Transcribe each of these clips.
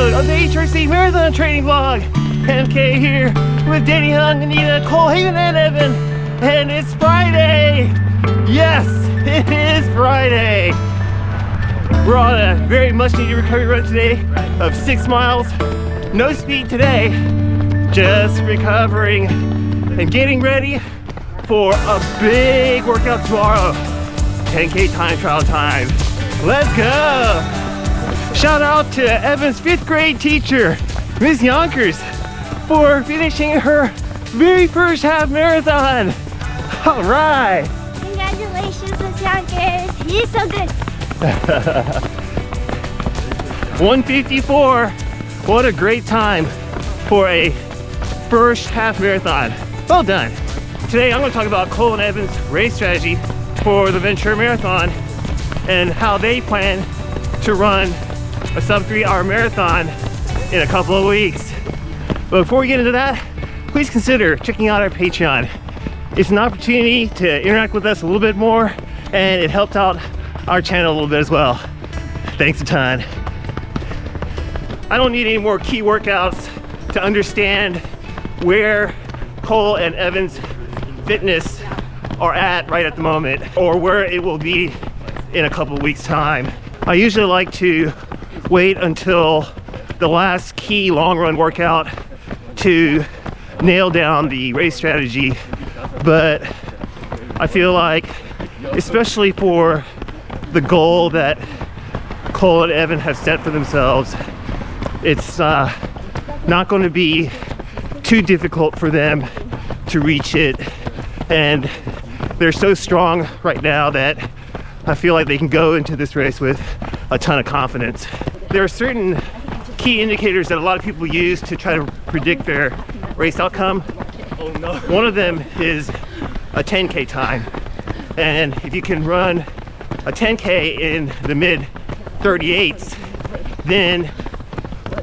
episode of the AHRC Marathon Training Vlog. MK here with Denny, Anita, Cole, Haven, and Evan. And it's Friday. Yes, it is Friday. We're on a very much needed recovery run today of 6 miles. No speed today, just recovering and getting ready for a big workout tomorrow. 10K time trial time. Let's go. Shout out to Evan's 5th grade teacher, Miss Yonkers, for finishing her very first half marathon. All right. Congratulations, Miss Yonkers. You're so good. 1:54. What a great time for a first half marathon. Well done. Today I'm going to talk about Cole and Evan's race strategy for the Ventura Marathon and how they plan to run a sub 3-hour marathon in a couple of weeks. But before we get into that, please consider checking out our Patreon. It's an opportunity to interact with us a little bit more, and it helps out our channel a little bit as well. Thanks a ton. I don't need any more key workouts to understand where Cole and Evan's fitness are at right at the moment, or where it will be in a couple of weeks time. I usually like to wait until the last key long run workout to nail down the race strategy, but I feel like, especially for the goal that Cole and Evan have set for themselves, it's not going to be too difficult for them to reach it, and they're so strong right now that I feel like they can go into this race with a ton of confidence. There are certain key indicators that a lot of people use to try to predict their race outcome. Oh no. One of them is a 10K time, and if you can run a 10K in the mid 38s, then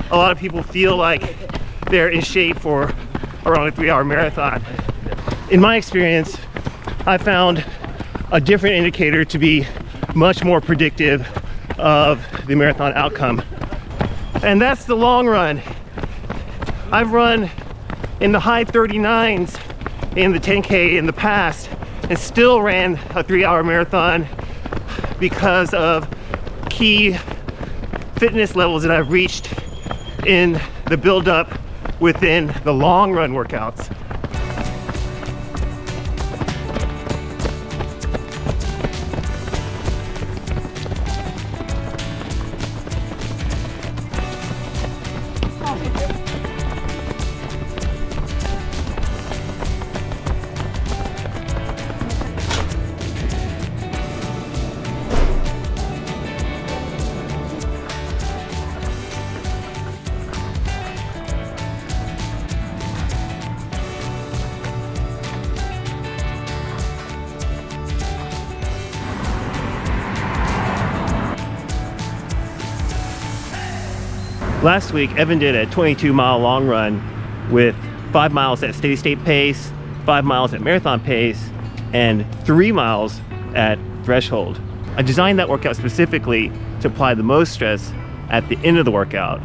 a lot of people feel like they're in shape for around a 3-hour marathon. In my experience, I found a different indicator to be much more predictive of the marathon outcome, and that's the long run. I've run in the high 39s in the 10K in the past and still ran a 3-hour marathon because of key fitness levels that I've reached in the build-up within the long run workouts. Last week, Evan did a 22-mile long run with 5 miles at steady state pace, 5 miles at marathon pace, and 3 miles at threshold. I designed that workout specifically to apply the most stress at the end of the workout,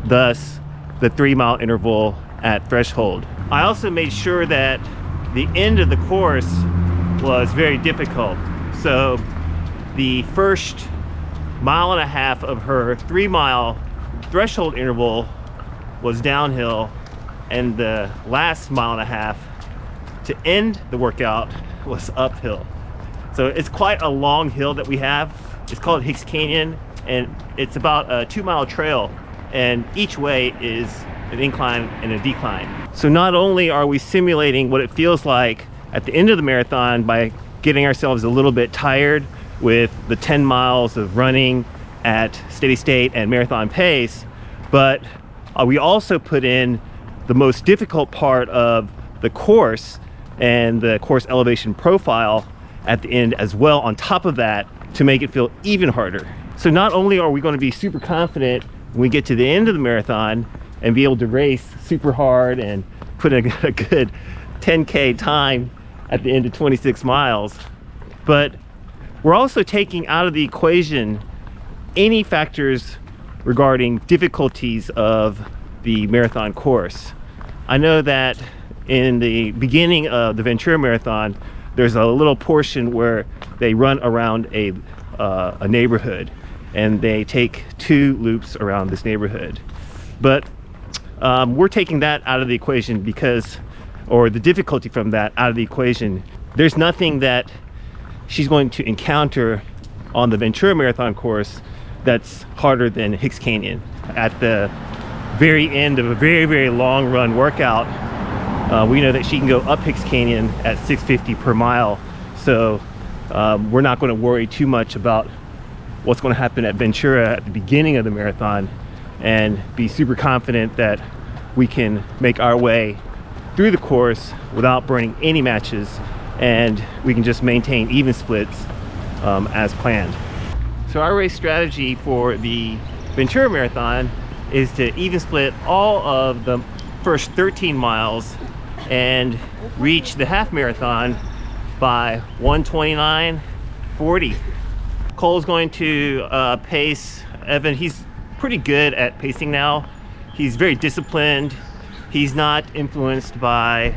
thus the 3-mile interval at threshold. I also made sure that the end of the course was very difficult. So the first 1.5 miles of her 3-mile threshold interval was downhill, and the last 1.5 miles to end the workout was uphill. So it's quite a long hill that we have. It's called Hicks Canyon, and it's about a 2-mile trail, and each way is an incline and a decline. So not only are we simulating what it feels like at the end of the marathon by getting ourselves a little bit tired with the 10 miles of running at steady state and marathon pace, but we also put in the most difficult part of the course and the course elevation profile at the end as well on top of that to make it feel even harder. So not only are we going to be super confident when we get to the end of the marathon and be able to race super hard and put in a good 10K time at the end of 26 miles, but we're also taking out of the equation any factors regarding difficulties of the marathon course. I know that in the beginning of the Ventura Marathon, there's a little portion where they run around a neighborhood, and they take 2 loops around this neighborhood. But we're taking that out of the equation or the difficulty from that out of the equation. There's nothing that she's going to encounter on the Ventura Marathon course that's harder than Hicks Canyon. At the very end of a very, very long run workout, we know that she can go up Hicks Canyon at 650 per mile. So we're not going to worry too much about what's going to happen at Ventura at the beginning of the marathon, and be super confident that we can make our way through the course without burning any matches, and we can just maintain even splits as planned. So our race strategy for the Ventura Marathon is to even split all of the first 13 miles and reach the half marathon by 1:29:40. Cole's going to pace Evan. He's pretty good at pacing now. He's very disciplined. He's not influenced by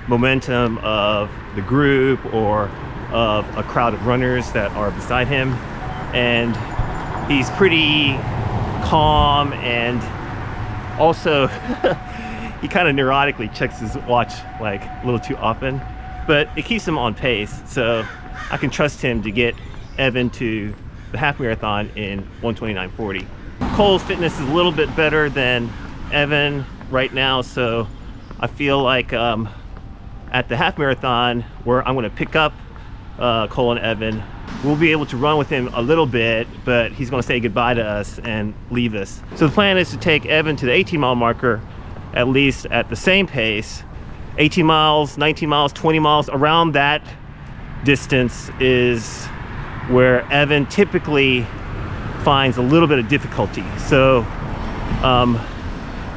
momentum of the group or of a crowd of runners that are beside him, and he's pretty calm, and also he kind of neurotically checks his watch like a little too often, but it keeps him on pace, so I can trust him to get Evan to the half marathon in 1:29:40. Cole's fitness is a little bit better than Evan right now, so I feel like at the half marathon, where I'm going to pick up Cole and Evan, we'll be able to run with him a little bit, but he's going to say goodbye to us and leave us. So the plan is to take Evan to the 18-mile marker, at least at the same pace. 18 miles, 19 miles, 20 miles, around that distance is where Evan typically finds a little bit of difficulty. So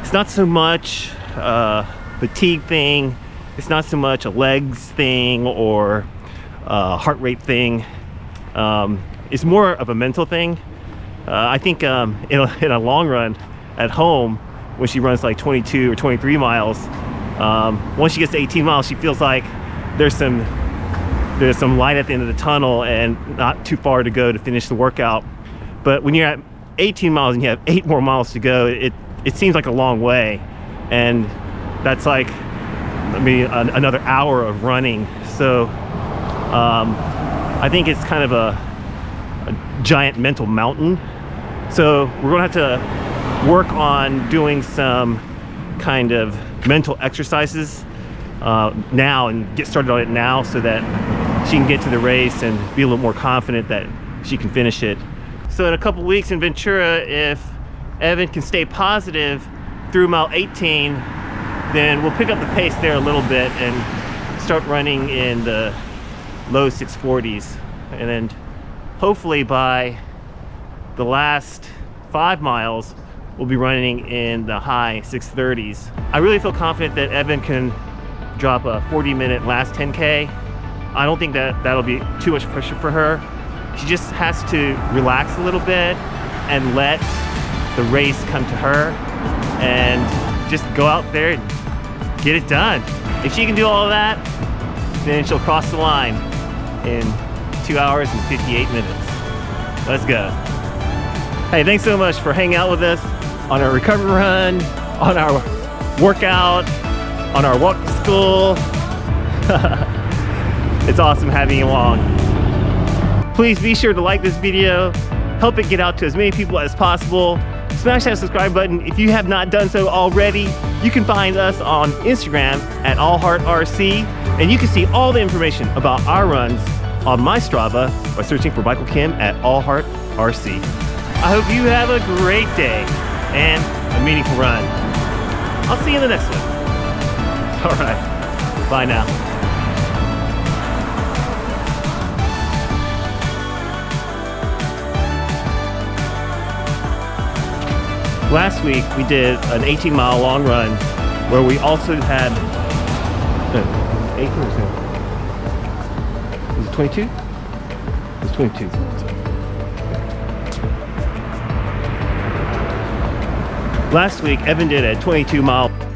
it's not so much a fatigue thing, it's not so much a legs thing or heart rate thing. It's more of a mental thing. I think in a long run at home, when she runs like 22 or 23 miles, once she gets to 18 miles, she feels like there's some light at the end of the tunnel and not too far to go to finish the workout. But when you're at 18 miles and you have 8 more miles to go, it seems like a long way, and that's like another hour of running. So I think it's kind of a giant mental mountain. So we're gonna have to work on doing some kind of mental exercises now, and get started on it now, so that she can get to the race and be a little more confident that she can finish it. So in a couple weeks in Ventura, if Evan can stay positive through mile 18, then we'll pick up the pace there a little bit and start running in the low 640s, and then hopefully by the last 5 miles we'll be running in the high 630s. I really feel confident that Evan can drop a 40-minute last 10K. I don't think that that'll be too much pressure for her. She just has to relax a little bit and let the race come to her, and just go out there and get it done. If she can do all of that, then she'll cross the line in 2 hours and 58 minutes. Let's go. Hey, thanks so much for hanging out with us on our recovery run, on our workout, on our walk to school. It's awesome having you along. Please be sure to like this video, help it get out to as many people as possible. Smash that subscribe button if you have not done so already. You can find us on Instagram at AHRC, and you can see all the information about our runs on my Strava by searching for Michael Kim at AHRC. I hope you have a great day and a meaningful run. I'll see you in the next one. All right, bye now. Last week we did an 18-mile long run where we also had 18 or 7? Was it 22? It was 22. Last week, Evan did a 22-mile